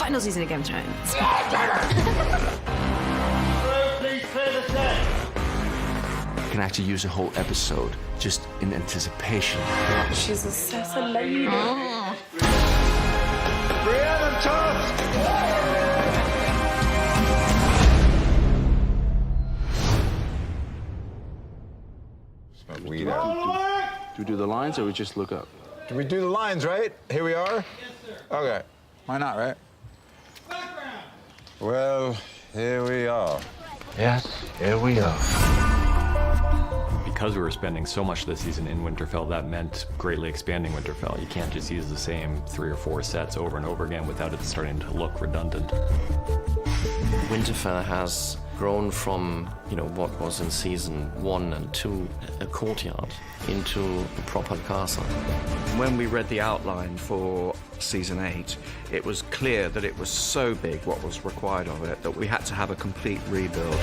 final season of Game of Thrones. Please clear the set. You can actually use a whole episode just in anticipation. She's a sassy lady. Brienne and Tusk! Weed out. Do we do the lines or we just look up? Can we do the lines, right? Here we are? Yes, sir. Okay. Why not, right? Background. Well, here we are. Yes, here we are. Because we were spending so much this season in Winterfell, that meant greatly expanding Winterfell. You can't just use the same 3 or 4 sets over and over again without it starting to look redundant. Winterfell has grown from, what was in season 1 and 2 a courtyard into a proper castle. When we read the outline for season 8, it was clear that it was so big what was required of it that we had to have a complete rebuild.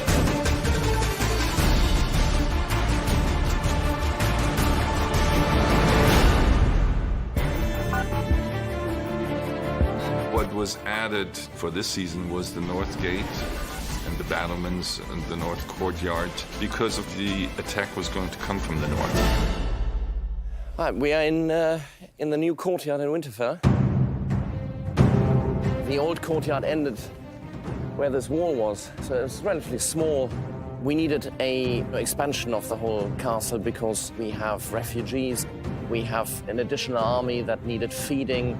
What was added for this season was the North Gate and the battlements and the North Courtyard because of the attack was going to come from the north. Right, we are in the new courtyard in Winterfell. The old courtyard ended where this wall was, so it was relatively small. We needed an expansion of the whole castle because we have refugees. We have an additional army that needed feeding.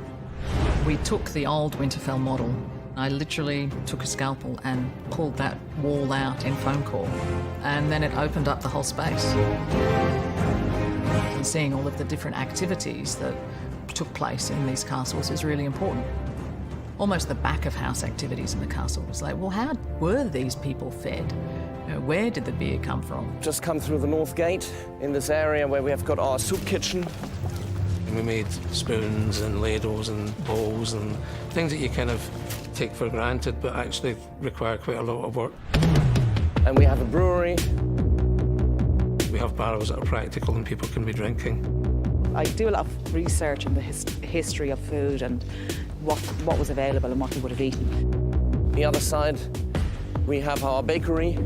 We took the old Winterfell model. I literally took a scalpel and pulled that wall out in foam core, and then it opened up the whole space. And seeing all of the different activities that took place in these castles is really important. Almost the back of house activities in the castle was like, well, how were these people fed? Where did the beer come from? Just come through the North Gate in this area where we have got our soup kitchen. We made spoons and ladles and bowls and things that you kind of take for granted, but actually require quite a lot of work. And we have a brewery. We have barrels that are practical and people can be drinking. I do a lot of research on the history of food and what was available and what we would have eaten. The other side, we have our bakery.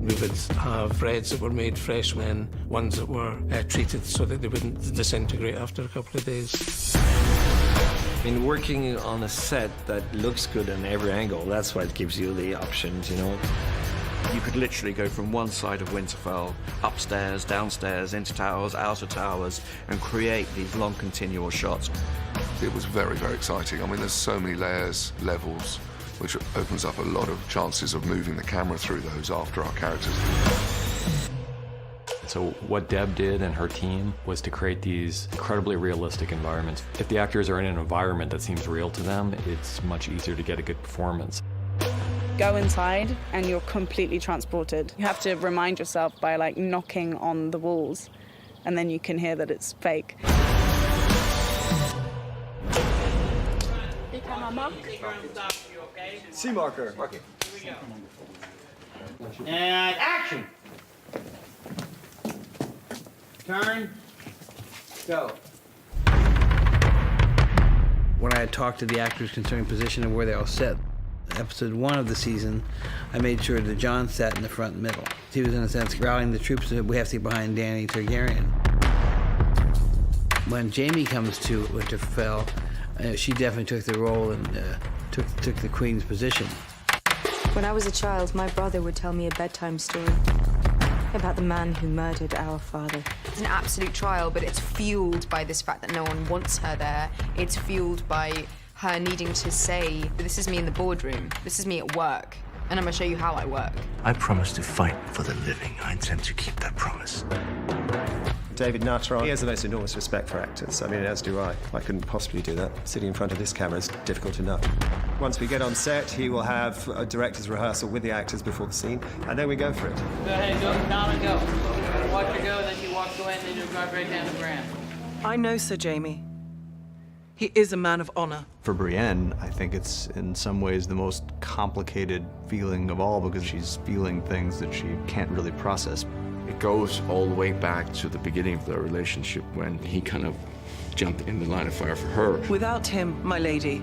We would have breads that were made fresh and ones that were treated so that they wouldn't disintegrate after a couple of days. I mean, working on a set that looks good on every angle, that's why it gives you the options, You could literally go from one side of Winterfell, upstairs, downstairs, into towers, out of towers, and create these long continual shots. It was very, very exciting. I mean, there's so many layers, levels, which opens up a lot of chances of moving the camera through those after our characters. So what Deb did and her team was to create these incredibly realistic environments. If the actors are in an environment that seems real to them, it's much easier to get a good performance. Go inside and you're completely transported. You have to remind yourself by knocking on the walls, and then you can hear that it's fake. C marker. Marking. And action. Turn. Go. When I had talked to the actors concerning position and where they all sat, episode 1 of the season, I made sure that John sat in the front and middle. He was, in a sense, rallying the troops that we have to get behind Dany Targaryen. When Jaime comes to Winterfell, she definitely took the role and took the queen's position. When I was a child, my brother would tell me a bedtime story about the man who murdered our father. It's an absolute trial, but it's fueled by this fact that no one wants her there. It's fueled by her needing to say, this is me in the boardroom, this is me at work, and I'm gonna show you how I work. I promise to fight for the living. I intend to keep that promise. David Nutter, he has the most enormous respect for actors. I mean, as do I. I couldn't possibly do that. Sitting in front of this camera is difficult enough. Once we get on set, he will have a director's rehearsal with the actors before the scene, and then we go for it. Go ahead, go down and go. Watch her go, then you walk away, and then you drive right down the ground. I know Sir Jaime. He is a man of honor. For Brienne, I think it's in some ways the most complicated feeling of all because she's feeling things that she can't really process. It goes all the way back to the beginning of their relationship when he kind of jumped in the line of fire for her. Without him, my lady,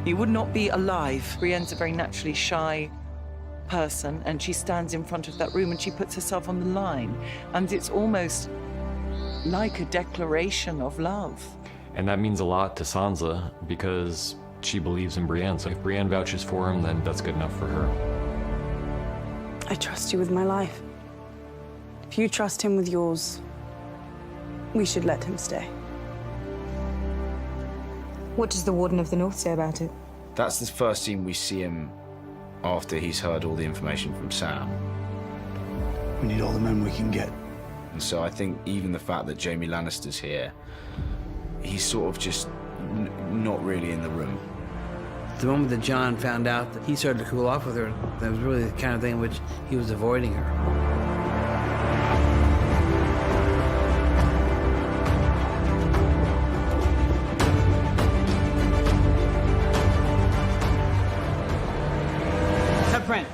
He would not be alive. Brienne's a very naturally shy person, and she stands in front of that room and she puts herself on the line. And it's almost like a declaration of love. And that means a lot to Sansa because she believes in Brienne. So if Brienne vouches for him, then that's good enough for her. I trust you with my life. If you trust him with yours, we should let him stay. What does the Warden of the North say about it? That's the first scene we see him after he's heard all the information from Sam. We need all the men we can get. And so I think even the fact that Jaime Lannister's here, he's sort of just not really in the room. The moment that Jon found out that he started to cool off with her, that was really the kind of thing in which he was avoiding her. Print.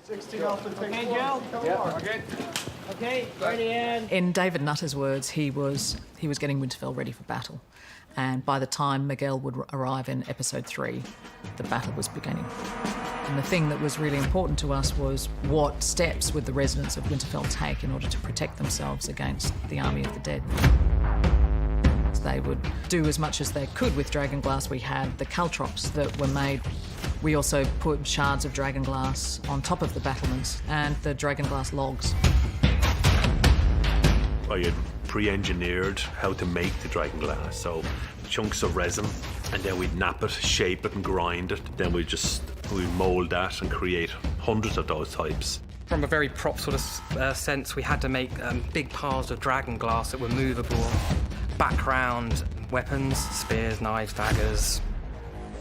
16 off the take. Okay, Joe? Yeah. Okay. Okay, ready and... In David Nutter's words, he was getting Winterfell ready for battle. And by the time Miguel would arrive in episode 3, the battle was beginning. And the thing that was really important to us was what steps would the residents of Winterfell take in order to protect themselves against the army of the dead. They would do as much as they could with dragonglass. We had the caltrops that were made. We also put shards of dragonglass on top of the battlements and the dragonglass logs. I had pre-engineered how to make the dragonglass, so chunks of resin, and then we'd nap it, shape it and grind it. Then we'd mould that and create hundreds of those types. From a very prop sort of sense, we had to make big piles of dragonglass that were movable. Background, weapons, spears, knives, daggers.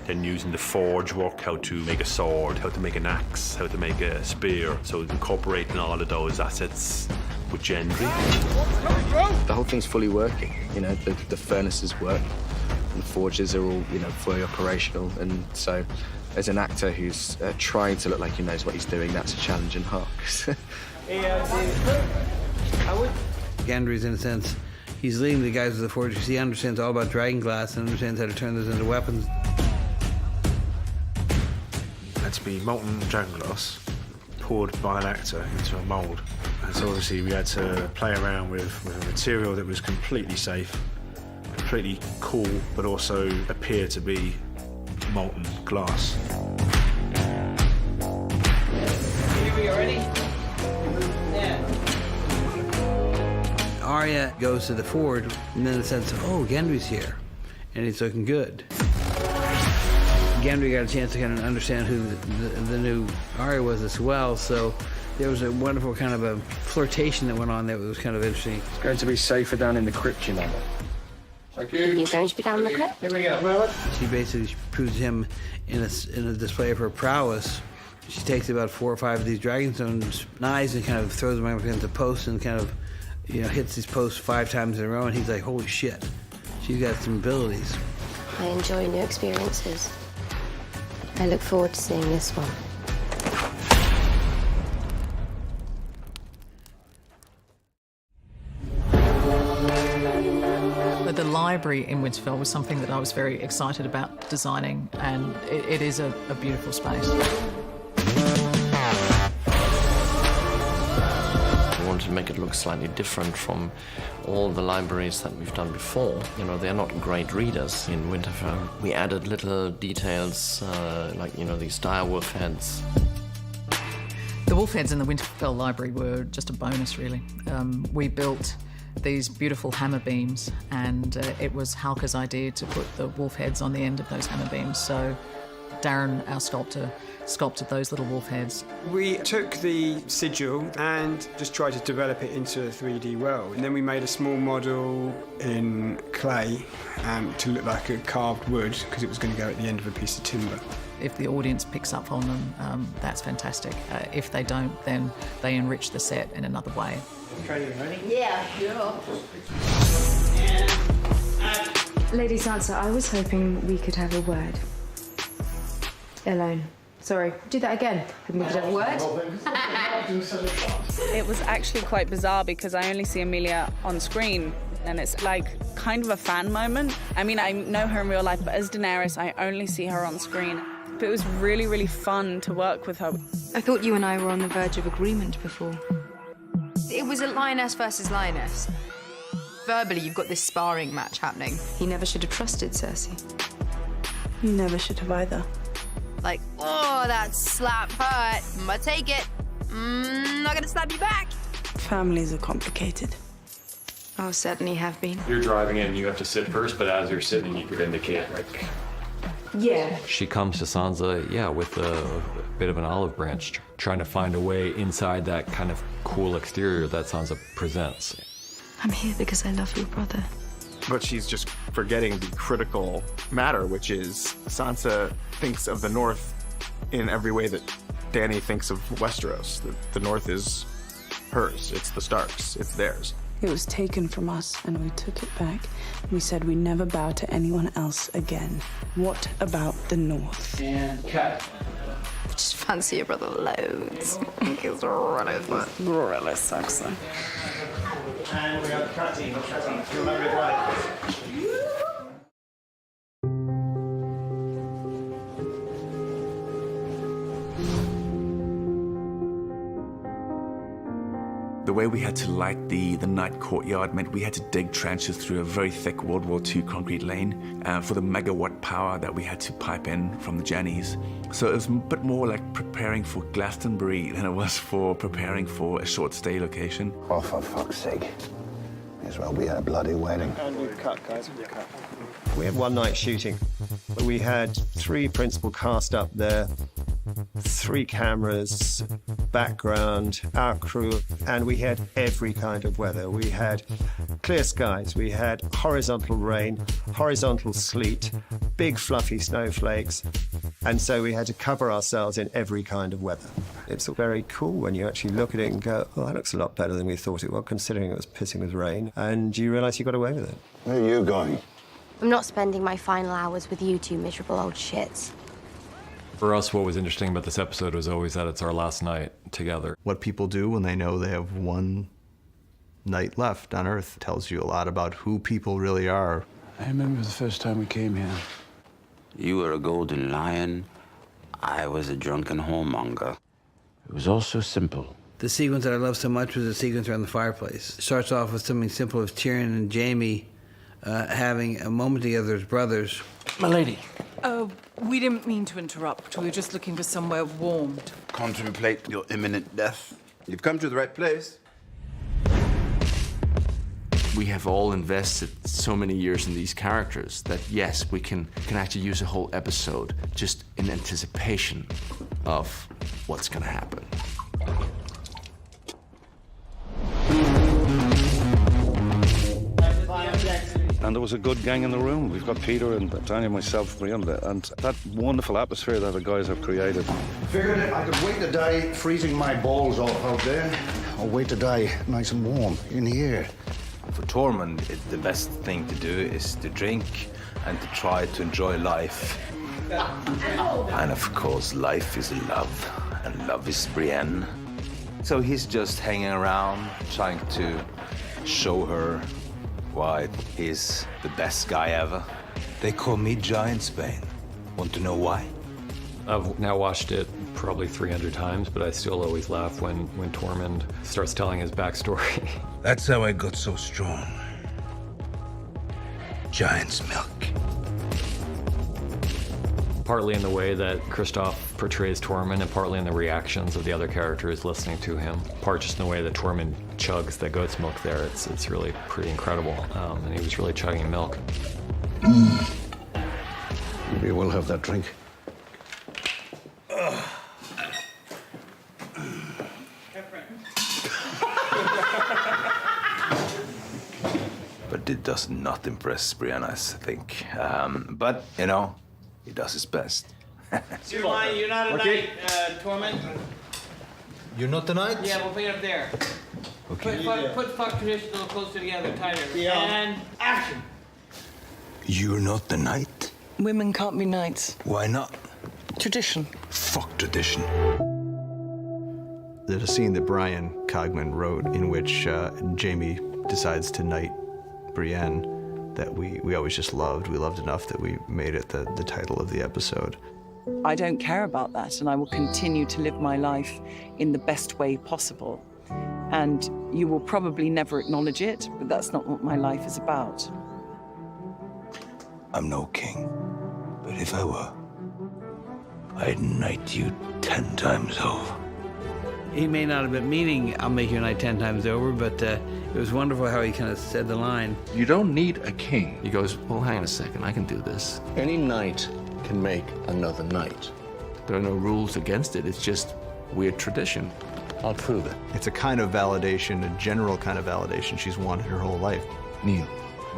Then using the forge work, how to make a sword, how to make an axe, how to make a spear. So incorporating all of those assets with Gendry. The whole thing's fully working. You know, the furnaces work, and the forges are all, fully operational. And so, as an actor who's trying to look like he knows what he's doing, that's a challenge in half. Gendry's, in a sense, he's leading the guys of the forge because he understands all about dragonglass and understands how to turn those into weapons. Had to be molten dragonglass poured by an actor into a mould. And so obviously we had to play around with a material that was completely safe, completely cool, but also appear to be molten glass. Are you ready? Yeah. Arya goes to the forge, and then the sense of, oh, Gendry's here, and he's looking good. Gendry got a chance to kind of understand who the new Arya was as well, so there was a wonderful kind of a flirtation that went on there that was kind of interesting. It's going to be safer down in the crypt, you know. Thank you. You're going to be down in the crypt? Here we go. She basically proves him in a display of her prowess. She takes about 4 or 5 of these Dragonstone's knives and kind of throws them into posts and kind of, hits these posts 5 times in a row, and he's like, holy shit, she's got some abilities. I enjoy new experiences. I look forward to seeing this one. The library in Winterfell was something that I was very excited about designing, and it is a beautiful space. We wanted to make it look slightly different from all the libraries that we've done before. They're not great readers in Winterfell. We added little details, like, these dire wolf heads. The wolf heads in the Winterfell library were just a bonus, really. We built these beautiful hammer beams, and it was Halka's idea to put the wolf heads on the end of those hammer beams. So Darren, our sculptor, sculpted those little wolf heads. We took the sigil and just tried to develop it into a 3D world. And then we made a small model in clay to look like a carved wood, because it was going to go at the end of a piece of timber. If the audience picks up on them, that's fantastic. If they don't, then they enrich the set in another way. Okay, you ready? Yeah, sure. Lady Sansa, I was hoping we could have a word. Alone. Sorry, do that again. Hoping we could have a word. It was actually quite bizarre because I only see Emilia on screen And it's like kind of a fan moment. I mean, I know her in real life, but as Daenerys, I only see her on screen. But it was really, really fun to work with her. I thought you and I were on the verge of agreement before. It was a lioness versus lioness. Verbally, you've got this sparring match happening. He never should have trusted Cersei. You never should have either. Like, oh, that slap hurt. I'ma take it. Not gonna slap you back. Families are complicated. Oh, certainly have been. You're driving in, you have to sit first, but as you're sitting, you could indicate, like... Yeah. She comes to Sansa, with a bit of an olive branch, trying to find a way inside that kind of cool exterior that Sansa presents. I'm here because I love your brother. But she's just forgetting the critical matter, which is Sansa thinks of the North in every way that Dany thinks of Westeros. The North is hers. It's the Starks. It's theirs. It was taken from us, and we took it back. We said we never bow to anyone else again. What about the North? And cut. Just fancy your brother loads. He's really sexy. And we have cutting. You remember it right. The way we had to light the night courtyard meant we had to dig trenches through a very thick World War II concrete lane for the megawatt power that we had to pipe in from the Jennies. So it was a bit more like preparing for Glastonbury than it was for preparing for a short stay location. Oh, for fuck's sake. May as well be at a bloody wedding. And we've cut, guys, we've cut. We had one night shooting. We had 3 principal cast up there, 3 cameras, background, our crew, and we had every kind of weather. We had clear skies, we had horizontal rain, horizontal sleet, big fluffy snowflakes, and so we had to cover ourselves in every kind of weather. It's very cool when you actually look at it and go, oh, that looks a lot better than we thought it was, considering it was pissing with rain, and you realise you got away with it. Where are you going? I'm not spending my final hours with you two miserable old shits. For us, what was interesting about this episode was always that it's our last night together. What people do when they know they have one night left on Earth tells you a lot about who people really are. I remember the first time we came here. You were a golden lion. I was a drunken whoremonger. It was all so simple. The sequence that I love so much was the sequence around the fireplace. It starts off with something simple as Tyrion and Jaime having a moment together as brothers. My lady. Oh, we didn't mean to interrupt. We were just looking for somewhere warm. Contemplate your imminent death. You've come to the right place. We have all invested so many years in these characters that, yes, we can actually use a whole episode just in anticipation of what's going to happen. And there was a good gang in the room. We've got Peter and Tanya, myself, Brian, and that wonderful atmosphere that the guys have created. Figured I could wait to die freezing my balls off out there, or wait to die nice and warm in here. For Tormund, the best thing to do is to drink and to try to enjoy life. And of course, life is love, and love is Brienne. So he's just hanging around, trying to show her why he's the best guy ever. They call me Giantsbane. Want to know why? I've now watched it probably 300 times, but I still always laugh when Tormund starts telling his backstory. That's how I got so strong. Giant's milk. Partly in the way that Kristoff portrays Tormund, and partly in the reactions of the other characters listening to him. Part just in the way that Tormund chugs the goat's milk there. It's really pretty incredible. And he was really chugging milk. Maybe we'll have that drink. But it does not impress Brienne, I think. But, you know, he does his best. You're not a knight, Tormund. You're not the knight? Yeah, we'll put it up there. Okay. Put fuck tradition a little closer together, tighter. Yeah. And action. You're not the knight? Women can't be knights. Why not? Tradition. Fuck tradition. There's a scene that Brian Cogman wrote in which Jaime decides to knight Brienne that we always just loved. We loved enough that we made it the title of the episode. I don't care about that, and I will continue to live my life in the best way possible. And you will probably never acknowledge it, but that's not what my life is about. I'm no king, but if I were, I'd knight you 10 times over. He may not have been meaning, I'll make your night 10 times over, but it was wonderful how he kind of said the line. You don't need a king. He goes, well, hang on a second, I can do this. Any knight can make another knight. There are no rules against it, it's just weird tradition. I'll prove it. It's a kind of validation, a general kind of validation she's wanted her whole life. Neil.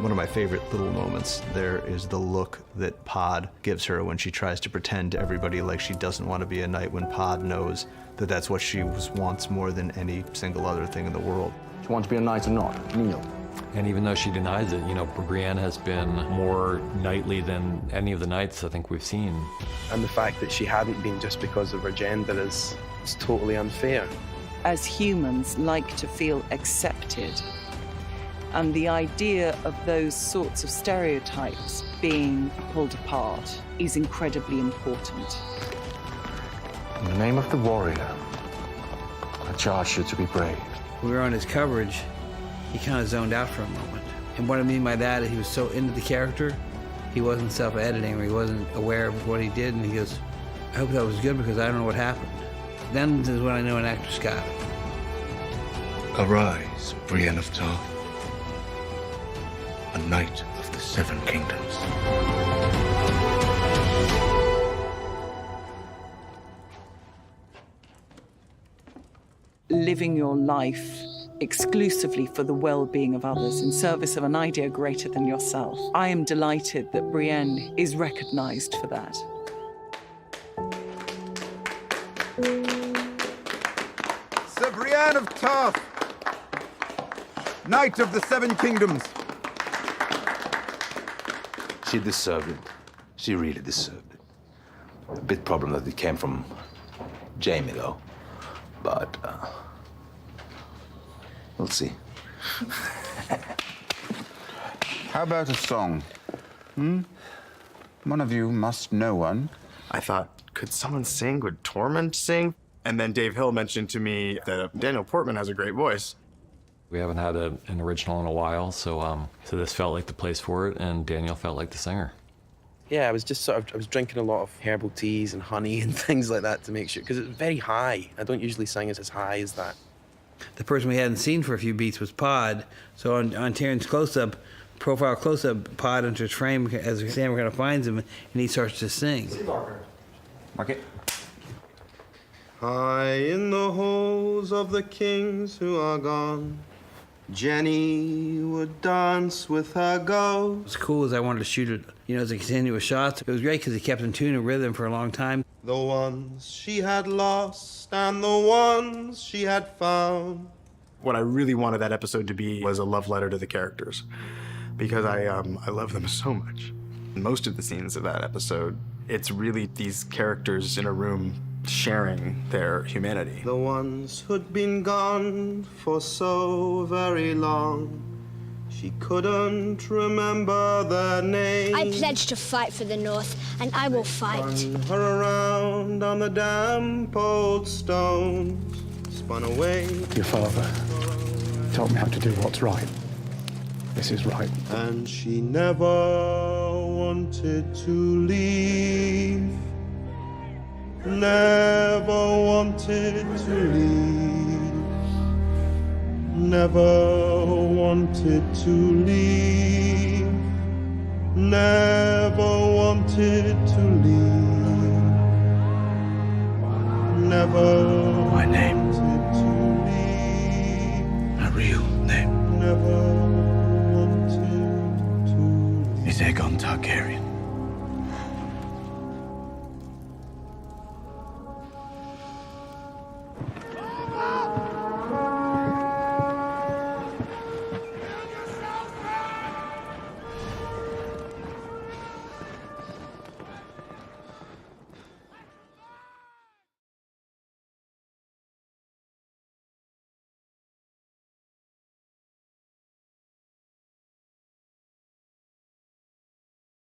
One of my favorite little moments there is the look that Pod gives her when she tries to pretend to everybody like she doesn't want to be a knight, when Pod knows that that's what she wants more than any single other thing in the world. Do you want to be a knight or not, Neil? And even though she denies it, you know, Brienne has been more knightly than any of the knights I think we've seen. And the fact that she hadn't been just because of her gender is totally unfair. As humans, like to feel accepted. And the idea of those sorts of stereotypes being pulled apart is incredibly important. In the name of the warrior, I charge you to be brave. We were on his coverage, he kind of zoned out for a moment. And what I mean by that is he was so into the character, he wasn't self-editing, or he wasn't aware of what he did, and he goes, I hope that was good because I don't know what happened. Then is when I know an actor's got it. Arise, Brienne of Tarth, a knight of the Seven Kingdoms. Living your life exclusively for the well-being of others in service of an idea greater than yourself. I am delighted that Brienne is recognized for that. Sir Brienne of Tarth, Knight of the Seven Kingdoms. She deserved it. She really deserved it. A bit problem that it came from Jamie, though. But we'll see. How about a song? One of you must know one. I thought, could someone sing? Would Tormund sing? And then Dave Hill mentioned to me that Daniel Portman has a great voice. We haven't had an original in a while, so this felt like the place for it, and Daniel felt like the singer. Yeah, I was drinking a lot of herbal teas and honey and things like that to make sure, because it's very high. I don't usually sing as high as that. The person we hadn't seen for a few beats was Pod, so on Tyrion's close-up, profile close-up, Pod enters frame as Sam kind of finds him, and he starts to sing. Mark it. High in the halls of the kings who are gone, Jenny would dance with her ghost. As cool as I wanted to shoot it, as a continuous shot, it was great because he kept in tune and rhythm for a long time. The ones she had lost and the ones she had found. What I really wanted that episode to be was a love letter to the characters, because I love them so much. Most of the scenes of that episode, it's really these characters in a room sharing their humanity. The ones who'd been gone for so very long, she couldn't remember their names. I pledge to fight for the North, and I will fight. Spun her around on the damp old stones, spun away. Your father taught me how to do what's right. This is right. And she never wanted to leave. Never wanted to leave. Never wanted to leave. Never wanted to leave. Never My name. wanted to leave. My real name Never wanted to leave. is Aegon Targaryen.